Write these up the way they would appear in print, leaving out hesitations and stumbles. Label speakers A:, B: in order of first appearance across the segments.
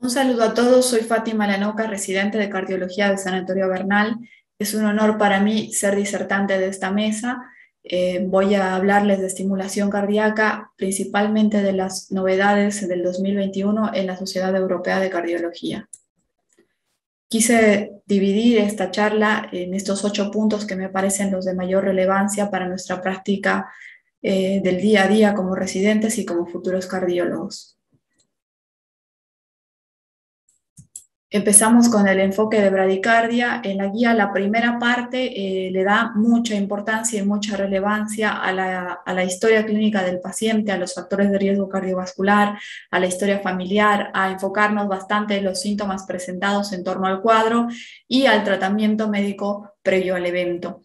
A: Un saludo a todos, soy Fátima Lanoca, residente de cardiología del Sanatorio Bernal. Es un honor para mí ser disertante de esta mesa. Voy a hablarles de estimulación cardíaca, principalmente de las novedades del 2021 en la Sociedad Europea de Cardiología. Quise dividir esta charla en estos 8 puntos que me parecen los de mayor relevancia para nuestra práctica del día a día como residentes y como futuros cardiólogos. Empezamos con el enfoque de bradicardia. En la guía, la primera parte le da mucha importancia y mucha relevancia a la historia clínica del paciente, a los factores de riesgo cardiovascular, a la historia familiar, a enfocarnos bastante en los síntomas presentados en torno al cuadro y al tratamiento médico previo al evento.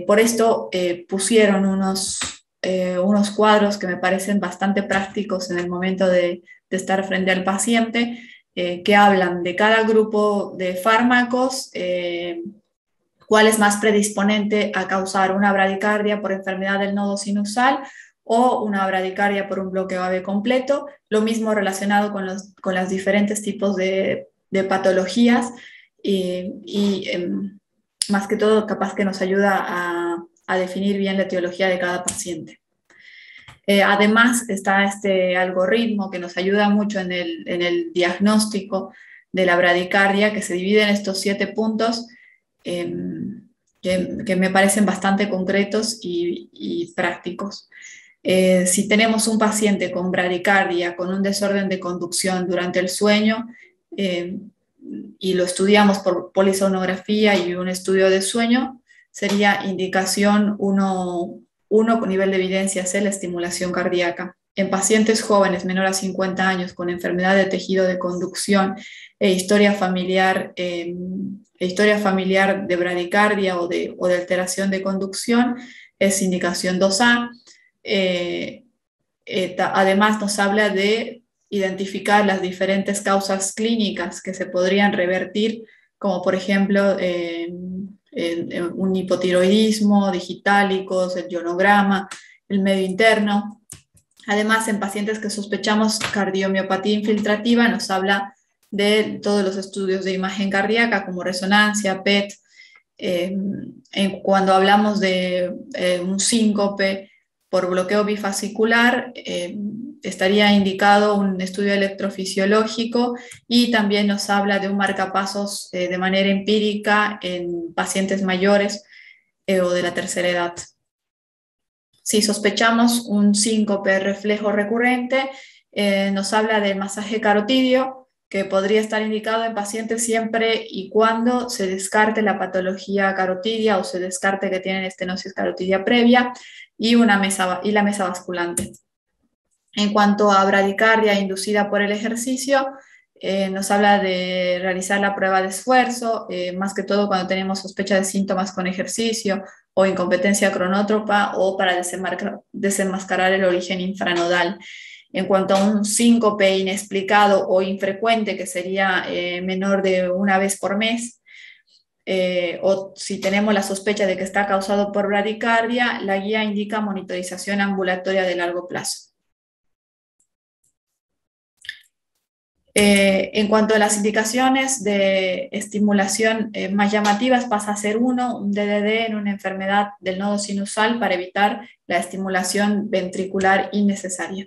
A: Por esto pusieron unos cuadros que me parecen bastante prácticos en el momento de estar frente al paciente, que hablan de cada grupo de fármacos, cuál es más predisponente a causar una bradicardia por enfermedad del nodo sinusal o una bradicardia por un bloqueo AV completo. Lo mismo relacionado con los diferentes tipos de patologías más que todo capaz que nos ayuda a definir bien la etiología de cada paciente. Además está este algoritmo que nos ayuda mucho en el diagnóstico de la bradicardia, que se divide en estos 7 puntos que me parecen bastante concretos y prácticos. Si tenemos un paciente con bradicardia, con un desorden de conducción durante el sueño, y lo estudiamos por polisonografía y un estudio de sueño, sería indicación 1 con nivel de evidencia C, la estimulación cardíaca. En pacientes jóvenes menores a 50 años con enfermedad de tejido de conducción e historia familiar de bradicardia o de alteración de conducción, es indicación 2A. Además nos habla de identificar las diferentes causas clínicas que se podrían revertir, como por ejemplo un hipotiroidismo, digitálicos, el ionograma, el medio interno. Además, en pacientes que sospechamos cardiomiopatía infiltrativa, nos habla de todos los estudios de imagen cardíaca, como resonancia, PET. Cuando hablamos de un síncope por bloqueo bifascicular, estaría indicado un estudio electrofisiológico y también nos habla de un marcapasos de manera empírica en pacientes mayores o de la tercera edad. Si sospechamos un síncope reflejo recurrente, nos habla del masaje carotidio, que podría estar indicado en pacientes siempre y cuando se descarte la patología carotidia o se descarte que tienen estenosis carotidia previa y la mesa basculante. En cuanto a bradicardia inducida por el ejercicio, nos habla de realizar la prueba de esfuerzo, más que todo cuando tenemos sospecha de síntomas con ejercicio o incompetencia cronótropa o para desenmascarar el origen infranodal. En cuanto a un síncope inexplicado o infrecuente, que sería menor de una vez por mes, o si tenemos la sospecha de que está causado por bradicardia, la guía indica monitorización ambulatoria de largo plazo. En cuanto a las indicaciones de estimulación más llamativas, pasa a ser un DDD en una enfermedad del nodo sinusal para evitar la estimulación ventricular innecesaria.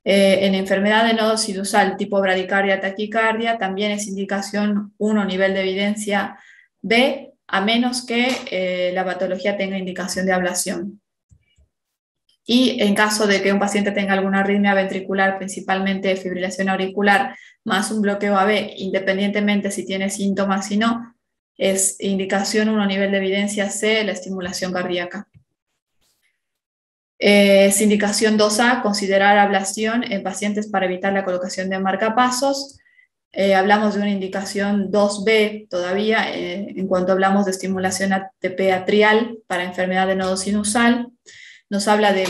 A: En enfermedad del nodo sinusal tipo bradicardia, taquicardia, también es indicación 1 nivel de evidencia B, a menos que la patología tenga indicación de ablación. Y en caso de que un paciente tenga alguna arritmia ventricular, principalmente fibrilación auricular, más un bloqueo AV, independientemente si tiene síntomas o no, es indicación 1 nivel de evidencia C, la estimulación cardíaca. Es indicación 2A, considerar ablación en pacientes para evitar la colocación de marcapasos. Hablamos de una indicación 2B todavía, en cuanto hablamos de estimulación ATP atrial para enfermedad de nodo sinusal. Nos habla de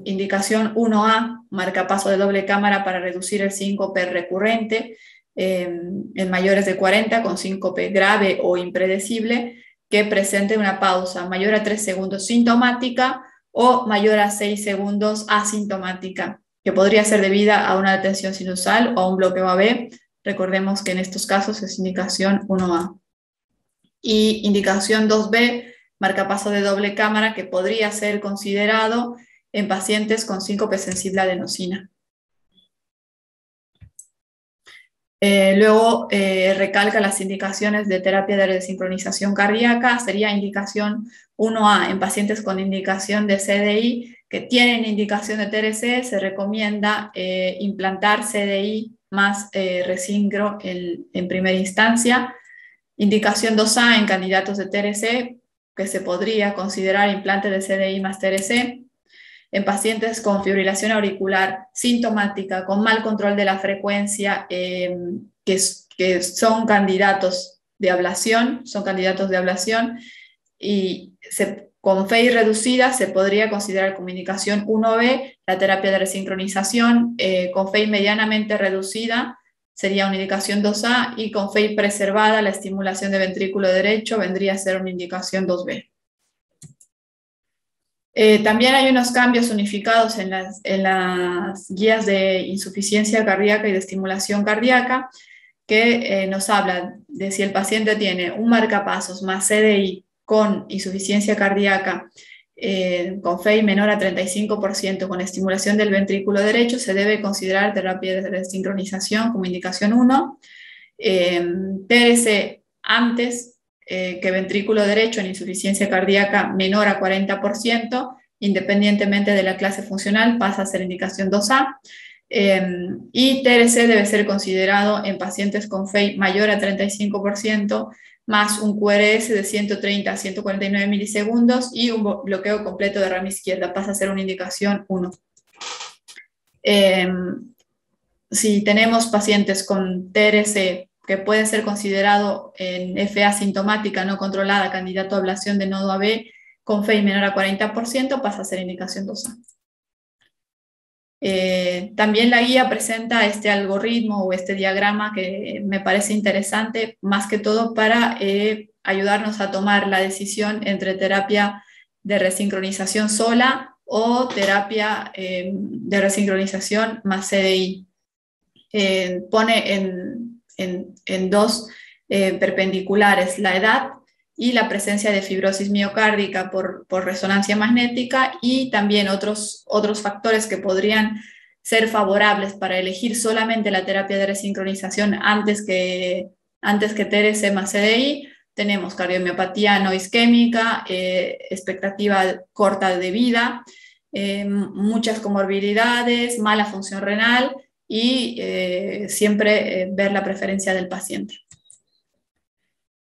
A: indicación 1A, marcapaso de doble cámara para reducir el síncope recurrente en mayores de 40 con síncope grave o impredecible que presente una pausa mayor a 3 segundos sintomática o mayor a 6 segundos asintomática. que podría ser debida a una detención sinusal o a un bloqueo AB. Recordemos que en estos casos es indicación 1A. Y indicación 2B, marcapaso de doble cámara, que podría ser considerado en pacientes con síncope sensible a adenosina. Luego recalca las indicaciones de terapia de desincronización cardíaca. Sería indicación 1A en pacientes con indicación de CDI que tienen indicación de TRC. Se recomienda implantar CDI más resincro en primera instancia. Indicación 2A en candidatos de TRC, que se podría considerar implante de CDI más TRC. En pacientes con fibrilación auricular sintomática, con mal control de la frecuencia, que son candidatos de ablación, y con FEI reducida se podría considerar como indicación 1B la terapia de resincronización. Con FEI medianamente reducida sería una indicación 2A, y con FEI preservada la estimulación de ventrículo derecho vendría a ser una indicación 2B. También hay unos cambios unificados en las guías de insuficiencia cardíaca y de estimulación cardíaca, que nos hablan de si el paciente tiene un marcapasos más CDI con insuficiencia cardíaca, con FEI menor a 35%, con estimulación del ventrículo derecho, se debe considerar terapia de desincronización como indicación 1. TRC antes que ventrículo derecho en insuficiencia cardíaca menor a 40%, independientemente de la clase funcional, pasa a ser indicación 2A. Y TRC debe ser considerado en pacientes con FEI mayor a 35%, más un QRS de 130 a 149 milisegundos y un bloqueo completo de rama izquierda, pasa a ser una indicación 1. Si tenemos pacientes con TRC que puede ser considerado en FA sintomática no controlada, candidato a ablación de nodo AB, con FEI menor a 40%, pasa a ser indicación 2A. También la guía presenta este algoritmo o este diagrama que me parece interesante, más que todo para ayudarnos a tomar la decisión entre terapia de resincronización sola o terapia de resincronización más CDI. Pone en dos perpendiculares la edad y la presencia de fibrosis miocárdica por resonancia magnética, y también otros factores que podrían ser favorables para elegir solamente la terapia de resincronización antes que TRC más CDI. Tenemos cardiomiopatía no isquémica, expectativa corta de vida, muchas comorbilidades, mala función renal, y siempre ver la preferencia del paciente.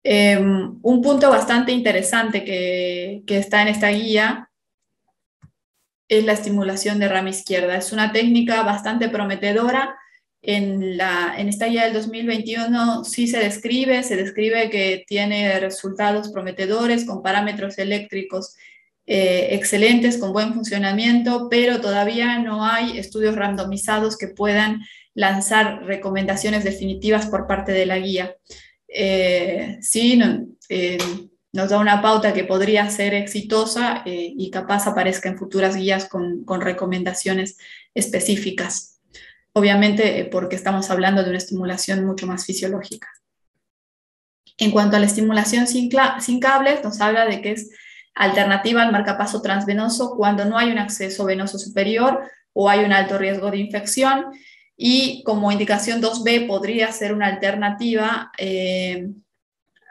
A: Un punto bastante interesante que está en esta guía es la estimulación de rama izquierda. Es una técnica bastante prometedora. En esta guía del 2021 sí se describe que tiene resultados prometedores con parámetros eléctricos excelentes, con buen funcionamiento, pero todavía no hay estudios randomizados que puedan lanzar recomendaciones definitivas por parte de la guía. Sí, nos da una pauta que podría ser exitosa y capaz aparezca en futuras guías con recomendaciones específicas. Obviamente porque estamos hablando de una estimulación mucho más fisiológica. En cuanto a la estimulación sin cables, nos habla de que es alternativa al marcapaso transvenoso cuando no hay un acceso venoso superior o hay un alto riesgo de infección, y como indicación 2B podría ser una alternativa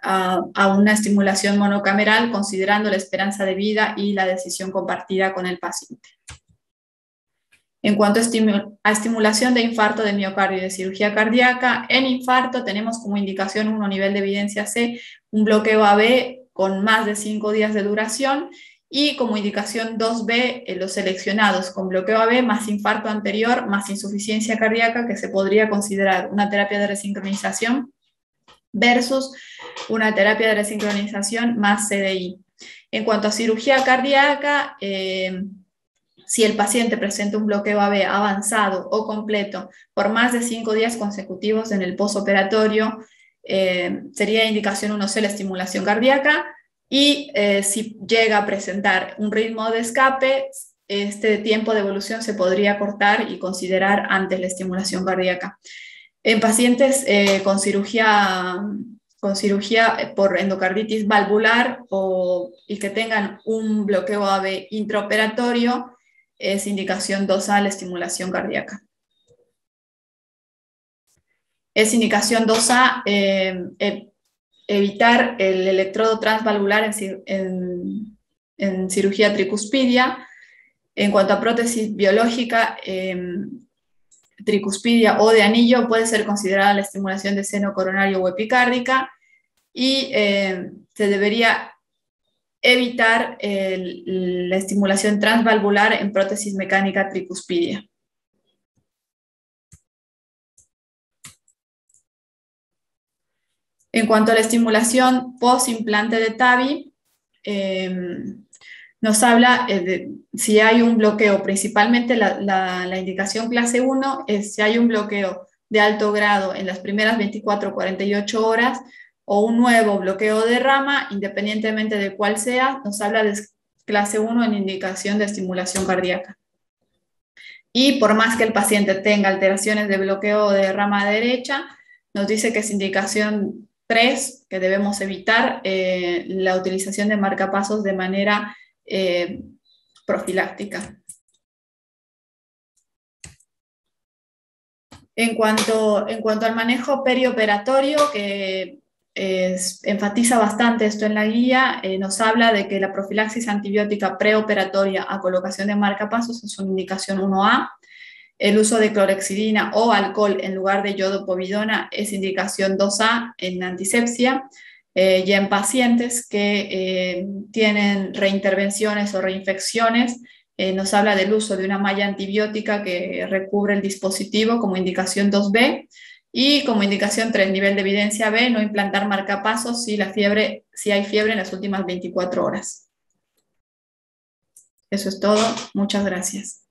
A: a una estimulación monocameral, considerando la esperanza de vida y la decisión compartida con el paciente. En cuanto a estimulación de infarto de miocardio y de cirugía cardíaca, en infarto tenemos como indicación 1, nivel de evidencia C, un bloqueo AB con más de 5 días de duración, y como indicación 2B, los seleccionados con bloqueo AB más infarto anterior más insuficiencia cardíaca, que se podría considerar una terapia de resincronización versus una terapia de resincronización más CDI. En cuanto a cirugía cardíaca, si el paciente presenta un bloqueo AB avanzado o completo por más de 5 días consecutivos en el postoperatorio, sería indicación 1C la estimulación cardíaca, y si llega a presentar un ritmo de escape, este tiempo de evolución se podría cortar y considerar antes la estimulación cardíaca. En pacientes con cirugía por endocarditis valvular y que tengan un bloqueo AV intraoperatorio, es indicación 2A la estimulación cardíaca. Es indicación 2A evitar el electrodo transvalvular en cirugía tricuspidia. En cuanto a prótesis biológica, tricuspidia o de anillo, puede ser considerada la estimulación de seno coronario o epicárdica, y se debería evitar la estimulación transvalvular en prótesis mecánica tricuspidia. En cuanto a la estimulación post-implante de TAVI, nos habla de si hay un bloqueo, principalmente la indicación clase 1 es si hay un bloqueo de alto grado en las primeras 24 o 48 horas o un nuevo bloqueo de rama, independientemente de cuál sea, nos habla de clase 1 en indicación de estimulación cardíaca. Y por más que el paciente tenga alteraciones de bloqueo de rama derecha, nos dice que es indicación 3, que debemos evitar la utilización de marcapasos de manera profiláctica. En cuanto al manejo perioperatorio, que enfatiza bastante esto en la guía, nos habla de que la profilaxis antibiótica preoperatoria a colocación de marcapasos es una indicación 1A. El uso de clorhexidina o alcohol en lugar de yodopovidona es indicación 2A en antisepsia. Ya en pacientes que tienen reintervenciones o reinfecciones, nos habla del uso de una malla antibiótica que recubre el dispositivo como indicación 2B, y como indicación 3, nivel de evidencia B, no implantar marcapasos si hay fiebre en las últimas 24 horas. Eso es todo. Muchas gracias.